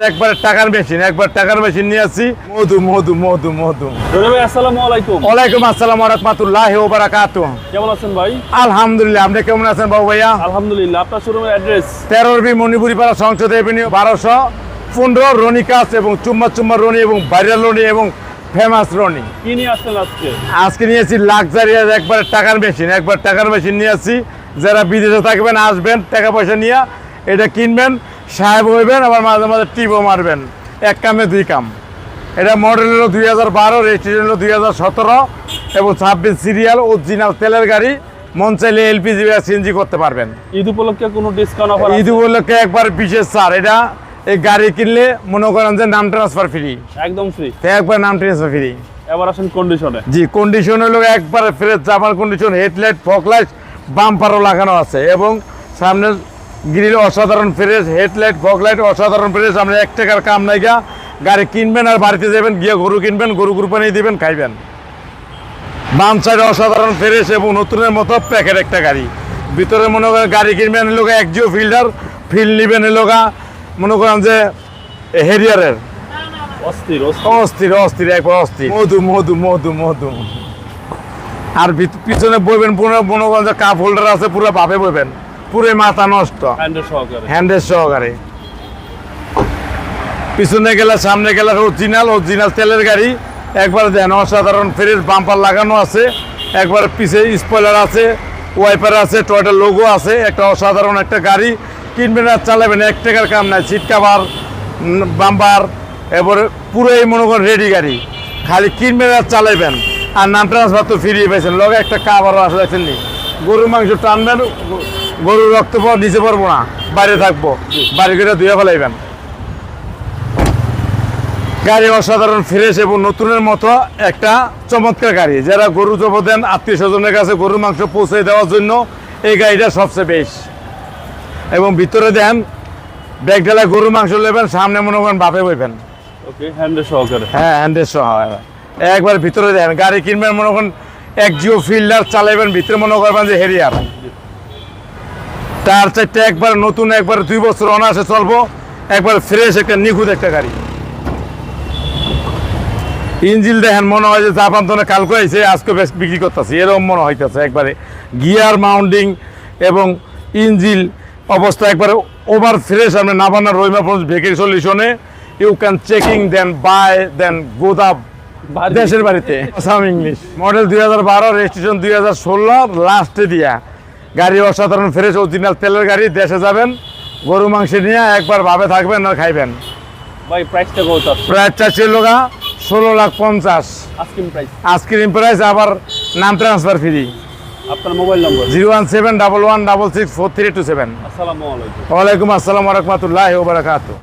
একবার টাকার মেশিন নিয়ে আসছি। মধু মধু মধু মধু ভাই আসসালামু আলাইকুম। ওয়ালাইকুম আসসালাম ওয়া রাহমাতুল্লাহি ওয়া বারাকাতুহু। কেমন আছেন ভাই? আলহামদুলিল্লাহ, আপনি কেমন আছেন বাবু ভাইয়া? আলহামদুলিল্লাহ। আপনার শোরুমের অ্যাড্রেস 13 মণিপুরি পাড়া, সংসদ এভিনিউ, 1215 রনি কাজ এবং চুম্মা রনি এবং ভাইরাল রনি এবং ফেমাস রনি। কি নিয়ে আসছেন আজকে? আজকে নিয়েছি লাক্সারিয়াস একবার টাকার মেশিন নিয়ে আসছি। যারা বিদেশে থাকবেন আসবেন, টাকা পয়সা নিয়ে এটা কিনবেন, সাহেব হইবেন, আবার মাঝে মাঝে টিপও মারবেন। এক কামে দুই কাম। এটা মডেল হলো 2012, রেজিস্ট্রেশন হলো 2017 এবং 26 সিরিয়াল, অরিজিনাল তেলের গাড়ি। মন চাইলে এলপিজি বা সিএনজি করতে পারবেন। ঈদ উপলক্ষে কোনো ডিসকাউন্ট অফার? ঈদ উপলক্ষে একবার বিশেষ ছাড়। এটা এই গাড়ি কিনলে মনে করেন যে নাম ট্রান্সফার ফ্রি, একদম ফ্রি। একবার নাম ট্রান্সফার ফ্রি। এবার আসেন কন্ডিশনে। জি, কন্ডিশন হলো একবার ফ্রেশ জাপার কন্ডিশন, হেডলাইট, ফগলাইট, বাম্পারও লাগানো আছে এবং সামনের গ্রিল অসাধারণ ফ্রেশ, হেডলাইট, ফগলাইট অসাধারণ ফ্রেশ। আমরা 1 টাকার কাম নাই গা। গাড়ি কিনবেন আর বাড়িতে যাবেন, গিয়ে গরু কিনবেন, গরু কুরবানি দিবেন, খাইবেন। বাম সাইড অসাধারণ ফ্রেশ এবং নতুনের মতো প্যাকেট একটা গাড়ি। ভিতরে মনে করেন গাড়ি কিনবেন লোক একজিও ফিল্ডার, ফিল্ড নিবেন লোকা মনে করেন যে হেরিয়ারের। অস্থির অস্থির অস্থির একবার অস্থির। মধু মধু মধু মধু। আর পিছনে বইবেন পুরো মনে করেন যে কাপ হোল্ডার আছে, পুরো ভাবে বইবেন, পুরো মাথা নষ্ট, হ্যান্ডেল সহকারে। পিছনে গেলে সামনে গেলে অরিজিনাল তেলের গাড়ি। একবার দেন অসাধারণ ফ্রেশ, বাম্পার লাগানো আছে, একবার পিছে স্পয়লার আছে, ওয়াইপার আছে, টয়টার লোগো আছে। একটা অসাধারণ একটা গাড়ি কিনবেন আর চালাবেন, 1 টাকার কাম নাই। সিট কাভার, বাম্পার, এবারে পুরোই মনে করেন রেডি গাড়ি। খালি কিনবেন আর চালাইবেন, আর নাম ট্রান্সফার তো ফিরিয়ে পেয়েছেন। লগে একটা কাভারও আসে, দেখছেন নি? গরুর মাংস টানবেন, গরুর রক্ত নিচে পড়বো না, বাইরে থাকবো, বাড়ি করে ধুয়ে ফেলাইবেন। গাড়ি অসাধারণ ফ্রেশ এবং নতুনের মতো একটা চমৎকার গাড়ি। যারা গরু জব দেন আত্মীয় স্বজনের কাছে গরুর মাংস পৌঁছে দেওয়ার জন্য এই গাড়িটা সবচেয়ে বেশ। এবং ভিতরে দেন ব্যাগ ঢালায় গরুর মাংস নেবেন, সামনে মনে করেন বাপে বইবেন। হ্যাঁ, হ্যান্ডেল সহ। একবার ভিতরে দেন গাড়ি কিনবেন, মনে করেন একজিও ফিল্ডার চালাইবেন, ভিতরে মনে করবেন যে হেরিয়ার। টায়ার 4টা একবার নতুন, একবার 2 বছর অনায়াসে চলবো, একবার ফ্রেশ একটা নিখুঁত একটা গাড়ি। ইঞ্জিল দেখেন মনে হয় যে জাপান তো কালকে আইছে, আজকে বেশ বিক্রি করতেছি, এরকম মনে হইতেছে। একবারে গিয়ার মাউন্টিং এবং ইঞ্জিল অবস্থা একবারে ওভার ফ্রেশ। আপনি নাভানা রহিমা ভেহিকেল সলিউশনে you can checking then buy then গোদা দেশের বাড়িতে। আসাম ইংলিশ মডেল 2012, রেজিস্ট্রেশন 2016 লাস্টে দিয়া গাড়ি। অসাধারণ ফ্রেশ অরিজিনাল তেলের গাড়ি। দেশে যাবেন গরু মাংস নিয়ে একবার ভাবে থাকবেন আর খাইবেন। ভাই প্রাইসটা কত? প্রাইসটা ছিল 16,50,000 আইসক্রিম প্রাইস, আবার নাম ট্রান্সফার ফ্রি। আপনার মোবাইল নম্বর 01711664327। আসসালামু আলাইকুম। ওয়ালাইকুম আসসালাম ওয়া রাহমাতুল্লাহি ওয়া বারাকাতুহু।